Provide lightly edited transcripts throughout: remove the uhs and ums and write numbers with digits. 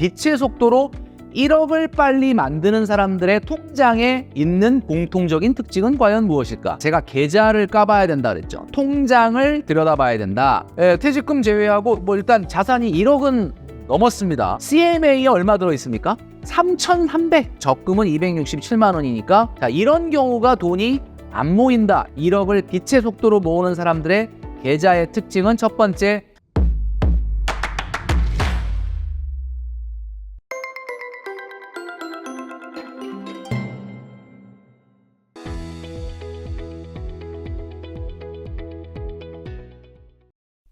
빛의 속도로 1억을 빨리 만드는 사람들의 통장에 있는 공통적인 특징은 과연 무엇일까? 제가 계좌를 까봐야 된다 그랬죠. 통장을 들여다봐야 된다. 퇴직금 제외하고 뭐 일단 자산이 1억은 넘었습니다. CMA에 얼마 들어있습니까? 3,300. 적금은 267만 원이니까 자, 이런 경우가 돈이 안 모인다. 1억을 빛의 속도로 모으는 사람들의 계좌의 특징은 첫 번째,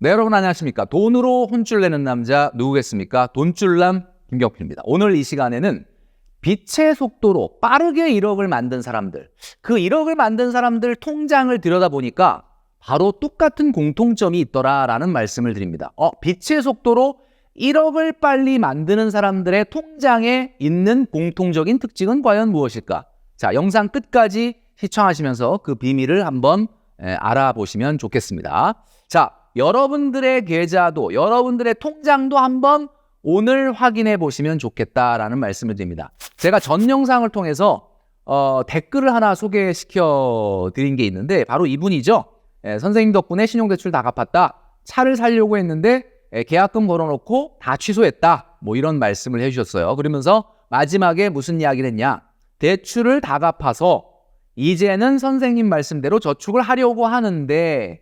네, 여러분 안녕하십니까? 돈으로 혼쭐 내는 남자 누구겠습니까? 돈줄남 김경필입니다. 오늘 이 시간에는 빛의 속도로 빠르게 1억을 만든 사람들, 그 1억을 만든 사람들 통장을 들여다보니까 바로 똑같은 공통점이 있더라라는 말씀을 드립니다. 빛의 속도로 1억을 빨리 만드는 사람들의 통장에 있는 공통적인 특징은 과연 무엇일까? 자, 영상 끝까지 시청하시면서 그 비밀을 한번 알아보시면 좋겠습니다. 자, 여러분들의 계좌도, 여러분들의 통장도 한번 오늘 확인해 보시면 좋겠다라는 말씀을 드립니다. 제가 전 영상을 통해서 댓글을 하나 소개시켜 드린 게 있는데 바로 이분이죠. 선생님 덕분에 신용대출 다 갚았다. 차를 사려고 했는데 계약금 걸어놓고 다 취소했다. 뭐 이런 말씀을 해주셨어요. 그러면서 마지막에 무슨 이야기를 했냐. 대출을 다 갚아서 이제는 선생님 말씀대로 저축을 하려고 하는데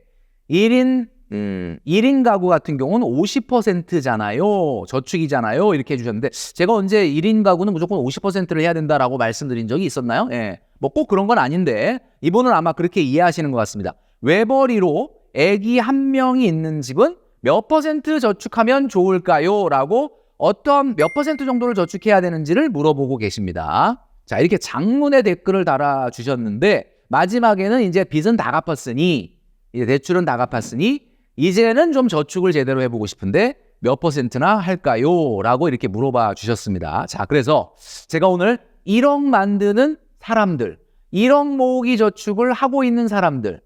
1인 가구 같은 경우는 50%잖아요. 저축이잖아요. 이렇게 해주셨는데 제가 언제 1인 가구는 무조건 50%를 해야 된다라고 말씀드린 적이 있었나요? 예. 뭐 꼭 그런 건 아닌데 이분은 아마 그렇게 이해하시는 것 같습니다. 외벌이로 아기 한 명이 있는 집은 몇 퍼센트 저축하면 좋을까요? 라고 어떤 몇 퍼센트 정도를 저축해야 되는지를 물어보고 계십니다. 자, 이렇게 장문의 댓글을 달아주셨는데 마지막에는 이제 빚은 다 갚았으니 이제 대출은 다 갚았으니 이제는 좀 저축을 제대로 해보고 싶은데 몇 퍼센트나 할까요? 라고 이렇게 물어봐 주셨습니다. 자, 그래서 제가 오늘 1억 만드는 사람들, 1억 모으기 저축을 하고 있는 사람들,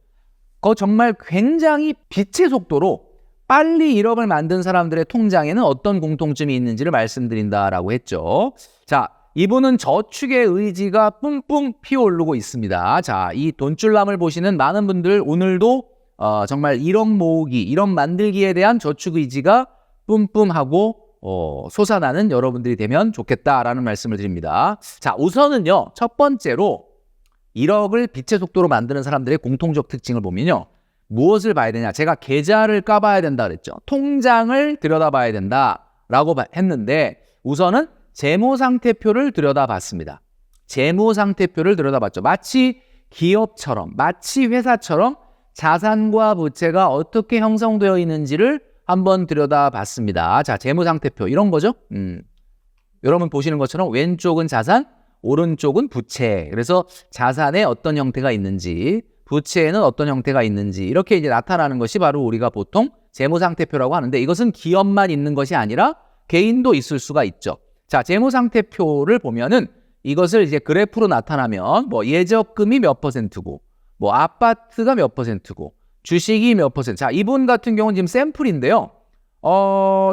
정말 굉장히 빛의 속도로 빨리 1억을 만든 사람들의 통장에는 어떤 공통점이 있는지를 말씀드린다라고 했죠. 자, 이분은 저축의 의지가 뿜뿜 피어오르고 있습니다. 자, 이 돈줄남을 보시는 많은 분들 오늘도 정말 1억 모으기, 1억 만들기에 대한 저축 의지가 뿜뿜하고 솟아나는 여러분들이 되면 좋겠다라는 말씀을 드립니다. 자, 우선은요, 첫 번째로 1억을 빛의 속도로 만드는 사람들의 공통적 특징을 보면요. 무엇을 봐야 되냐? 제가 계좌를 까봐야 된다 그랬죠. 통장을 들여다봐야 된다라고 했는데 우선은 재무상태표를 들여다봤습니다. 재무상태표를 들여다봤죠. 마치 기업처럼, 마치 회사처럼 자산과 부채가 어떻게 형성되어 있는지를 한번 들여다봤습니다. 자, 재무상태표 이런 거죠. 여러분 보시는 것처럼 왼쪽은 자산, 오른쪽은 부채. 그래서 자산에 어떤 형태가 있는지, 부채에는 어떤 형태가 있는지 이렇게 이제 나타나는 것이 바로 우리가 보통 재무상태표라고 하는데 이것은 기업만 있는 것이 아니라 개인도 있을 수가 있죠. 자, 재무상태표를 보면은 이것을 이제 그래프로 나타나면 뭐 예적금이 몇 퍼센트고 뭐 아파트가 몇 퍼센트고 주식이 몇 퍼센트. 자, 이분 같은 경우는 지금 샘플인데요.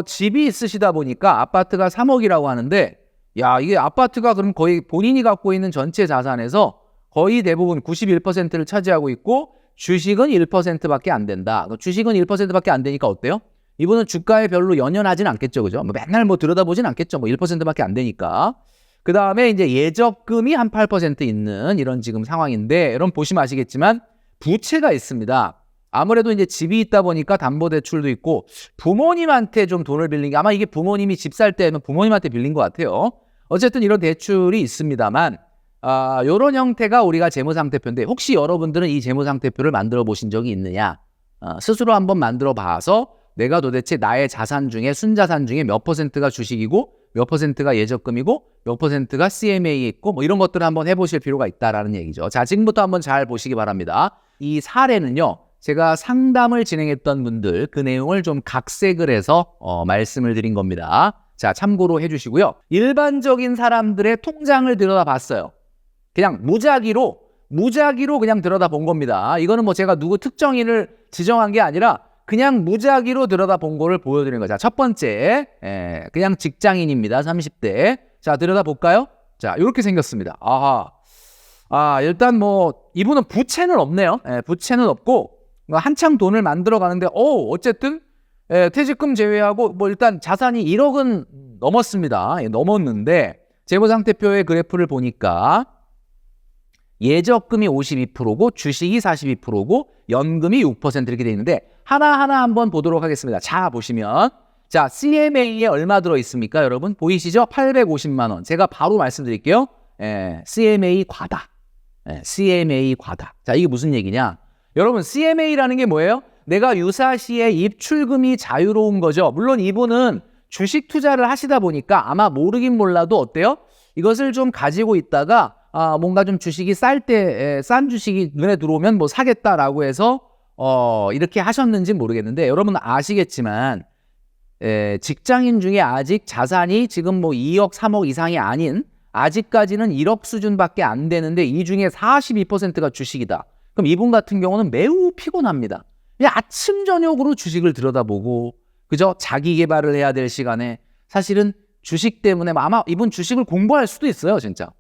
집이 있으시다 보니까 아파트가 3억이라고 하는데 야, 이게 아파트가 그럼 거의 본인이 갖고 있는 전체 자산에서 거의 대부분 91%를 차지하고 있고 주식은 1%밖에 안 된다. 주식은 1%밖에 안 되니까 어때요? 이분은 주가에 별로 연연하진 않겠죠. 그죠? 뭐 맨날 뭐 들여다보진 않겠죠. 뭐 1%밖에 안 되니까. 그 다음에 이제 예적금이 한 8% 있는 이런 지금 상황인데, 여러분 보시면 아시겠지만 부채가 있습니다. 아무래도 이제 집이 있다 보니까 담보대출도 있고 부모님한테 좀 돈을 빌린 게 아마 이게 부모님이 집 살 때는 부모님한테 빌린 것 같아요. 어쨌든 이런 대출이 있습니다만, 이런 형태가 우리가 재무상태표인데 혹시 여러분들은 이 재무상태표를 만들어 보신 적이 있느냐? 스스로 한번 만들어 봐서 내가 도대체 나의 자산 중에 순자산 중에 몇 퍼센트가 주식이고 몇 퍼센트가 예적금이고 몇 퍼센트가 CMA에 있고 뭐 이런 것들을 한번 해보실 필요가 있다라는 얘기죠. 자, 지금부터 한번 잘 보시기 바랍니다. 이 사례는요, 제가 상담을 진행했던 분들 그 내용을 좀 각색을 해서 말씀을 드린 겁니다. 자, 참고로 해주시고요. 일반적인 사람들의 통장을 들여다봤어요. 그냥 무작위로 그냥 들여다본 겁니다. 이거는 뭐 제가 누구 특정인을 지정한 게 아니라 그냥 무작위로 들여다본 거를 보여드리는 거죠. 자, 첫 번째, 그냥 직장인입니다. 30대. 자, 들여다볼까요? 자, 이렇게 생겼습니다. 일단 뭐 이분은 부채는 없네요. 부채는 없고 한창 돈을 만들어 가는데 어쨌든 퇴직금 제외하고 뭐 일단 자산이 1억은 넘었습니다. 넘었는데 재무상태표의 그래프를 보니까 예적금이 52%고 주식이 42%고 연금이 6% 이렇게 돼 있는데 하나하나 한번 보도록 하겠습니다. 자, 보시면 자, CMA에 얼마 들어 있습니까, 여러분? 보이시죠? 850만 원. 제가 바로 말씀드릴게요. CMA 과다. CMA 과다. 자, 이게 무슨 얘기냐? 여러분, CMA라는 게 뭐예요? 내가 유사시에 입출금이 자유로운 거죠. 물론 이분은 주식 투자를 하시다 보니까 아마 모르긴 몰라도 어때요? 이것을 좀 가지고 있다가 뭔가 좀 주식이 쌀 때 싼 주식이 눈에 들어오면 뭐 사겠다라고 해서 이렇게 하셨는지 모르겠는데 여러분 아시겠지만 직장인 중에 아직 자산이 지금 뭐 2억, 3억 이상이 아닌 아직까지는 1억 수준밖에 안 되는데 이 중에 42%가 주식이다. 그럼 이분 같은 경우는 매우 피곤합니다. 그냥 아침 저녁으로 주식을 들여다보고 그죠? 자기 개발을 해야 될 시간에 사실은 주식 때문에 아마 이분 주식을 공부할 수도 있어요, 진짜.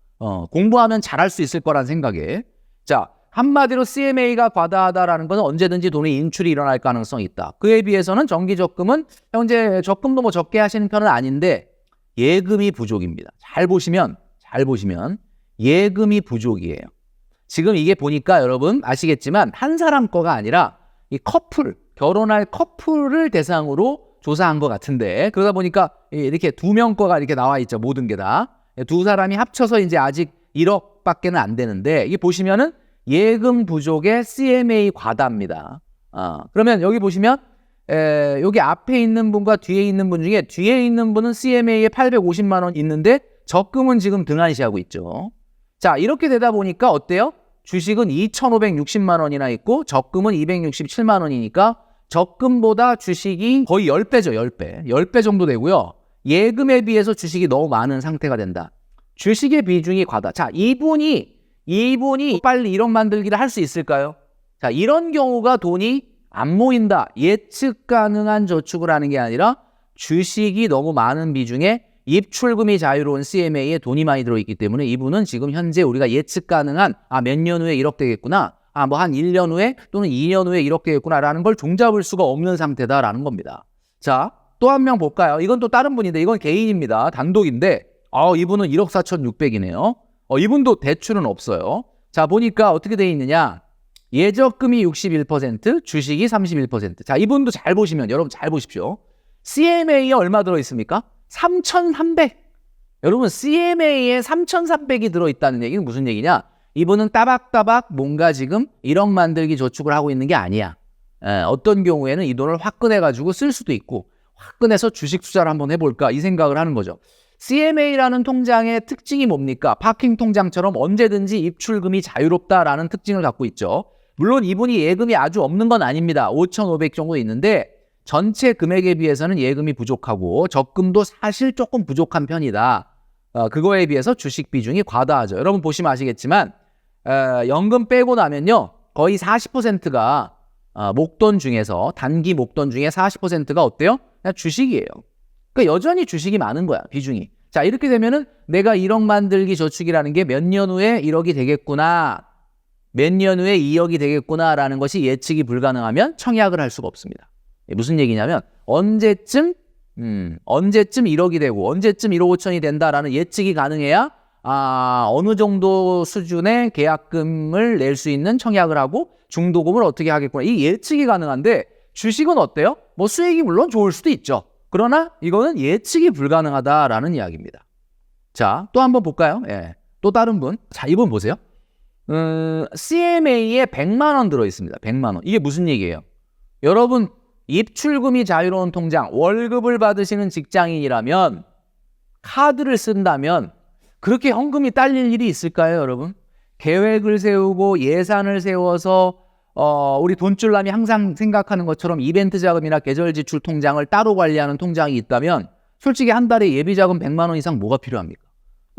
공부하면 잘할 수 있을 거란 생각에. 자, 한마디로 CMA가 과다하다라는 것은 언제든지 돈의 인출이 일어날 가능성이 있다. 그에 비해서는 정기적금은 현재 적금도 뭐 적게 하시는 편은 아닌데 예금이 부족입니다. 잘 보시면 예금이 부족이에요. 지금 이게 보니까 여러분 아시겠지만 한 사람 거가 아니라 이 결혼할 커플을 대상으로 조사한 것 같은데 그러다 보니까 이렇게 2명 거가 이렇게 나와 있죠. 모든 게 다. 두 사람이 합쳐서 이제 아직 1억밖에는 안 되는데 이게 보시면은 예금 부족의 CMA 과다입니다. 그러면 여기 보시면 여기 앞에 있는 분과 뒤에 있는 분 중에 뒤에 있는 분은 CMA에 850만 원 있는데 적금은 지금 등한시하고 있죠. 자, 이렇게 되다 보니까 어때요? 주식은 2,560만 원이나 있고 적금은 267만 원이니까 적금보다 주식이 거의 10배죠. 10배 정도 되고요. 예금에 비해서 주식이 너무 많은 상태가 된다. 주식의 비중이 과다. 자, 이분이 빨리 1억 만들기를 할 수 있을까요? 자, 이런 경우가 돈이 안 모인다. 예측 가능한 저축을 하는 게 아니라 주식이 너무 많은 비중에 입출금이 자유로운 CMA에 돈이 많이 들어있기 때문에 이분은 지금 현재 우리가 예측 가능한 몇 년 후에 1억 되겠구나. 뭐 한 1년 후에 또는 2년 후에 1억 되겠구나라는 걸 종잡을 수가 없는 상태다라는 겁니다. 자, 또 한 명 볼까요? 이건 또 다른 분인데 이건 개인입니다. 단독인데 이분은 1억 4,600이네요. 이분도 대출은 없어요. 자, 보니까 어떻게 돼 있느냐? 예적금이 61%, 주식이 31%. 자, 이분도 잘 보시면 여러분 잘 보십시오. CMA에 얼마 들어 있습니까? 3,300. 여러분 CMA에 3,300이 들어있다는 얘기는 무슨 얘기냐? 이분은 따박따박 뭔가 지금 1억 만들기 저축을 하고 있는 게 아니야. 어떤 경우에는 이 돈을 화끈해가지고 쓸 수도 있고 화끈해서 주식 투자를 한번 해볼까 이 생각을 하는 거죠. CMA라는 통장의 특징이 뭡니까? 파킹 통장처럼 언제든지 입출금이 자유롭다라는 특징을 갖고 있죠. 물론 이분이 예금이 아주 없는 건 아닙니다. 5,500 정도 있는데 전체 금액에 비해서는 예금이 부족하고 적금도 사실 조금 부족한 편이다. 그거에 비해서 주식 비중이 과다하죠. 여러분 보시면 아시겠지만 연금 빼고 나면요. 거의 40%가 목돈 중에서 단기 목돈 중에 40%가 어때요? 그냥 주식이에요. 그러니까 여전히 주식이 많은 거야. 비중이. 자, 이렇게 되면은 내가 1억 만들기 저축이라는 게 몇 년 후에 1억이 되겠구나. 몇 년 후에 2억이 되겠구나라는 것이 예측이 불가능하면 청약을 할 수가 없습니다. 무슨 얘기냐면 언제쯤 1억이 되고 언제쯤 1억 5천이 된다라는 예측이 가능해야 어느 정도 수준의 계약금을 낼 수 있는 청약을 하고 중도금을 어떻게 하겠구나. 이 예측이 가능한데 주식은 어때요? 뭐 수익이 물론 좋을 수도 있죠. 그러나 이거는 예측이 불가능하다라는 이야기입니다. 자, 또 한번 볼까요? 또 다른 분. 자, 이분 보세요. CMA에 100만 원 들어있습니다. 100만 원. 이게 무슨 얘기예요? 여러분 입출금이 자유로운 통장, 월급을 받으시는 직장인이라면 카드를 쓴다면 그렇게 현금이 딸릴 일이 있을까요, 여러분? 계획을 세우고 예산을 세워서 우리 돈줄남이 항상 생각하는 것처럼 이벤트 자금이나 계절 지출 통장을 따로 관리하는 통장이 있다면 솔직히 한 달에 예비 자금 100만 원 이상 뭐가 필요합니까?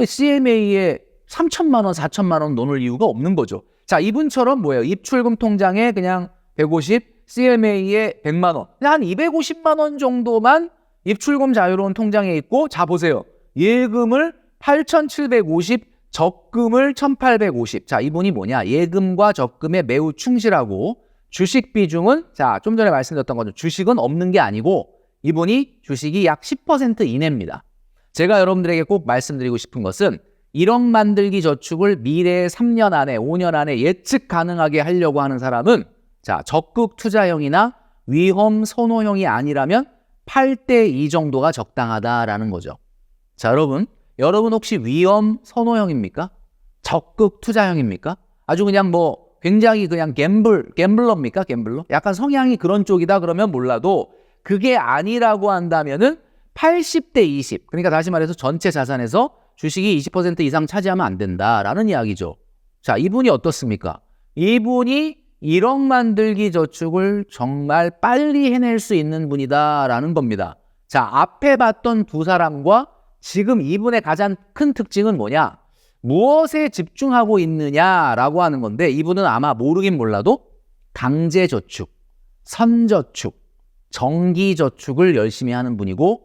CMA에 3천만 원, 4천만 원 넣을 이유가 없는 거죠. 자, 이분처럼 뭐예요? 입출금 통장에 그냥 150, CMA에 100만 원, 한 250만 원 정도만 입출금 자유로운 통장에 있고, 자 보세요. 예금을 8,750, 적금을 1,850. 자, 이분이 뭐냐? 예금과 적금에 매우 충실하고, 주식 비중은, 자, 좀 전에 말씀드렸던 거죠. 주식은 없는 게 아니고, 이분이 주식이 약 10% 이내입니다. 제가 여러분들에게 꼭 말씀드리고 싶은 것은 1억 만들기 저축을 미래의 3년 안에, 5년 안에 예측 가능하게 하려고 하는 사람은, 자, 적극 투자형이나 위험 선호형이 아니라면 8대 2 정도가 적당하다라는 거죠. 자, 여러분 혹시 위험 선호형입니까? 적극 투자형입니까? 아주 그냥 뭐 굉장히 그냥 갬블러입니까? 갬블러? 약간 성향이 그런 쪽이다 그러면 몰라도, 그게 아니라고 한다면은 80대 20. 그러니까 다시 말해서 전체 자산에서 주식이 20% 이상 차지하면 안 된다라는 이야기죠. 자, 이분이 어떻습니까? 이분이 1억 만들기 저축을 정말 빨리 해낼 수 있는 분이다라는 겁니다. 자, 앞에 봤던 두 사람과 지금 이분의 가장 큰 특징은 뭐냐? 무엇에 집중하고 있느냐라고 하는 건데, 이분은 아마 모르긴 몰라도 강제저축, 선저축, 정기저축을 열심히 하는 분이고,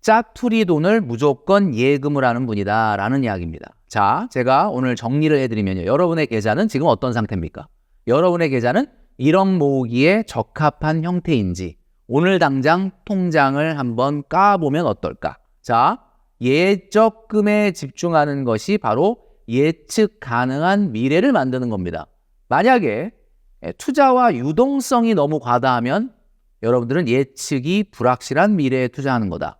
짜투리 돈을 무조건 예금을 하는 분이다라는 이야기입니다. 자, 제가 오늘 정리를 해드리면요. 여러분의 계좌는 지금 어떤 상태입니까? 여러분의 계좌는 1억 모으기에 적합한 형태인지 오늘 당장 통장을 한번 까보면 어떨까? 자, 예적금에 집중하는 것이 바로 예측 가능한 미래를 만드는 겁니다. 만약에 투자와 유동성이 너무 과다하면 여러분들은 예측이 불확실한 미래에 투자하는 거다.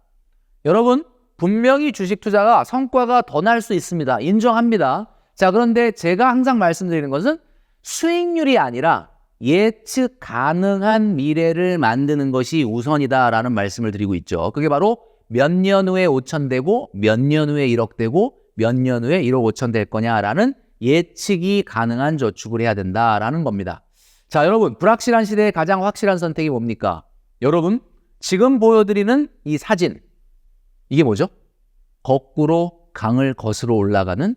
여러분, 분명히 주식 투자가 성과가 더 날 수 있습니다. 인정합니다. 자, 그런데 제가 항상 말씀드리는 것은 수익률이 아니라 예측 가능한 미래를 만드는 것이 우선이다라는 말씀을 드리고 있죠. 그게 바로 몇 년 후에 5천 되고 몇 년 후에 1억 되고 몇 년 후에 1억 5천 될 거냐라는 예측이 가능한 저축을 해야 된다라는 겁니다. 자, 여러분, 불확실한 시대에 가장 확실한 선택이 뭡니까? 여러분, 지금 보여드리는 이 사진, 이게 뭐죠? 거꾸로 강을 거스러 올라가는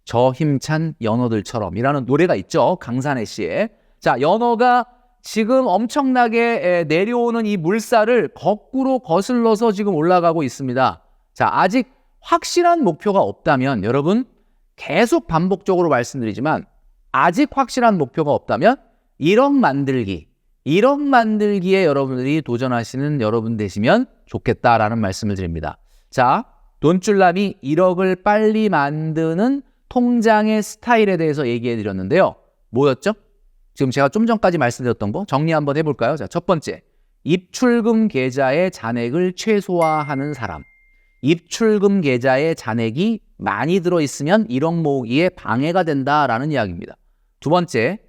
저 힘찬 연어들처럼 이라는 노래가 있죠. 강산혜 씨의. 자, 연어가 지금 엄청나게 내려오는 이 물살을 거꾸로 거슬러서 지금 올라가고 있습니다. 자, 아직 확실한 목표가 없다면, 여러분, 계속 반복적으로 말씀드리지만 아직 확실한 목표가 없다면 1억 만들기에 여러분들이 도전하시는 여러분 되시면 좋겠다라는 말씀을 드립니다. 자, 돈줄남이 1억을 빨리 만드는 통장의 스타일에 대해서 얘기해 드렸는데요. 뭐였죠? 지금 제가 좀 전까지 말씀드렸던 거 정리 한번 해볼까요? 자, 첫 번째, 입출금 계좌의 잔액을 최소화하는 사람. 입출금 계좌에 잔액이 많이 들어있으면 1억 모으기에 방해가 된다라는 이야기입니다. 두 번째,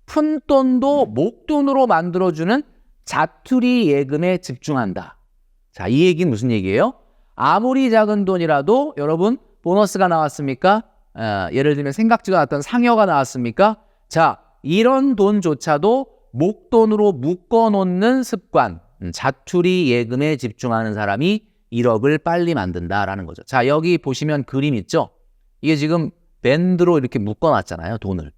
푼돈도 목돈으로 만들어주는 자투리 예금에 집중한다. 자, 이 얘기는 무슨 얘기예요? 아무리 작은 돈이라도 여러분 보너스가 나왔습니까? 예를 들면 생각지가 않았던 상여가 나왔습니까? 자, 이런 돈조차도 목돈으로 묶어놓는 습관, 자투리 예금에 집중하는 사람이 1억을 빨리 만든다라는 거죠. 자, 여기 보시면 그림 있죠? 이게 지금 밴드로 이렇게 묶어놨잖아요, 돈을.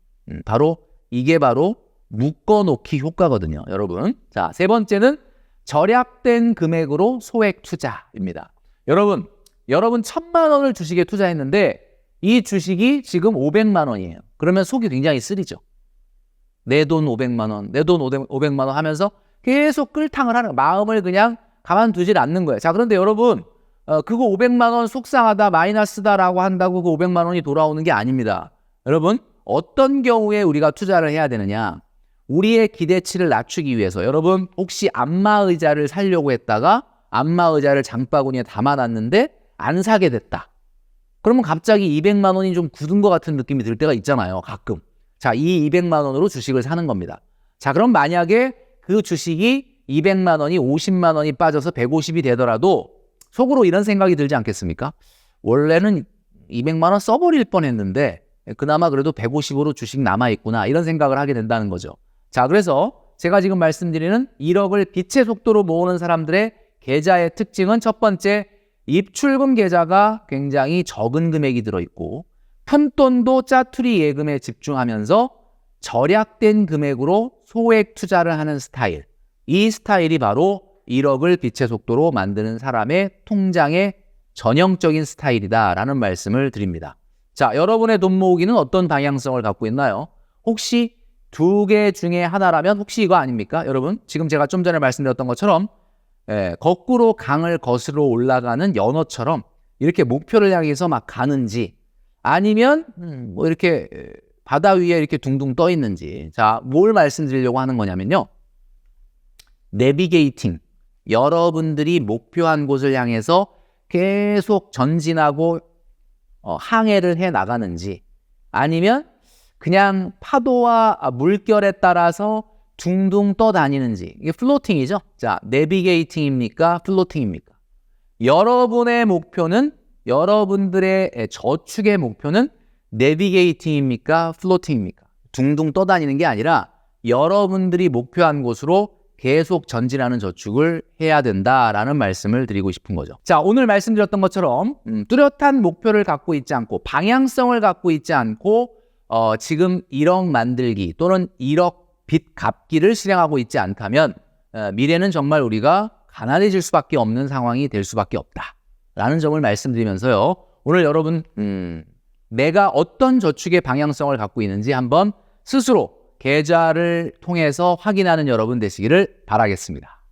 이게 바로 묶어놓기 효과거든요, 여러분. 자, 세 번째는 절약된 금액으로 소액 투자입니다. 여러분 1,000만 원을 주식에 투자했는데 이 주식이 지금 500만 원이에요. 그러면 속이 굉장히 쓰리죠. 내 돈 500만 원, 내 돈 500만 원 하면서 계속 끌탕을 하는, 마음을 그냥 가만두질 않는 거예요. 자, 그런데 여러분, 그거 500만 원 속상하다, 마이너스다라고 한다고 그 500만 원이 돌아오는 게 아닙니다. 여러분, 어떤 경우에 우리가 투자를 해야 되느냐? 우리의 기대치를 낮추기 위해서, 여러분 혹시 안마의자를 사려고 했다가 안마의자를 장바구니에 담아놨는데 안 사게 됐다. 그러면 갑자기 200만 원이 좀 굳은 것 같은 느낌이 들 때가 있잖아요, 가끔. 자, 이 200만 원으로 주식을 사는 겁니다. 자, 그럼 만약에 그 주식이 200만 원이 50만 원이 빠져서 150이 되더라도 속으로 이런 생각이 들지 않겠습니까? 원래는 200만 원 써버릴 뻔했는데 그나마 그래도 150으로 주식 남아있구나, 이런 생각을 하게 된다는 거죠. 자, 그래서 제가 지금 말씀드리는 1억을 빛의 속도로 모으는 사람들의 계좌의 특징은, 첫 번째, 입출금 계좌가 굉장히 적은 금액이 들어있고 푼돈도 짜투리 예금에 집중하면서 절약된 금액으로 소액 투자를 하는 스타일. 이 스타일이 바로 1억을 빛의 속도로 만드는 사람의 통장의 전형적인 스타일이다라는 말씀을 드립니다. 자, 여러분의 돈 모으기는 어떤 방향성을 갖고 있나요? 혹시 두 개 중에 하나라면 혹시 이거 아닙니까? 여러분, 지금 제가 좀 전에 말씀드렸던 것처럼 거꾸로 강을 거스러 올라가는 연어처럼 이렇게 목표를 향해서 막 가는지 아니면 뭐 이렇게 바다 위에 이렇게 둥둥 떠 있는지. 자, 뭘 말씀드리려고 하는 거냐면요. 내비게이팅. 여러분들이 목표한 곳을 향해서 계속 전진하고 항해를 해 나가는지 아니면 그냥 파도와 물결에 따라서 둥둥 떠다니는지. 이게 플로팅이죠. 자, 내비게이팅입니까? 플로팅입니까? 여러분의 목표는, 여러분들의 저축의 목표는 내비게이팅입니까? 플로팅입니까? 둥둥 떠다니는 게 아니라 여러분들이 목표한 곳으로 계속 전진하는 저축을 해야 된다라는 말씀을 드리고 싶은 거죠. 자, 오늘 말씀드렸던 것처럼 뚜렷한 목표를 갖고 있지 않고 방향성을 갖고 있지 않고 지금 1억 만들기 또는 1억 빚 갚기를 실행하고 있지 않다면 미래는 정말 우리가 가난해질 수밖에 없는 상황이 될 수밖에 없다라는 점을 말씀드리면서요. 오늘 여러분 내가 어떤 저축의 방향성을 갖고 있는지 한번 스스로 계좌를 통해서 확인하는 여러분 되시기를 바라겠습니다.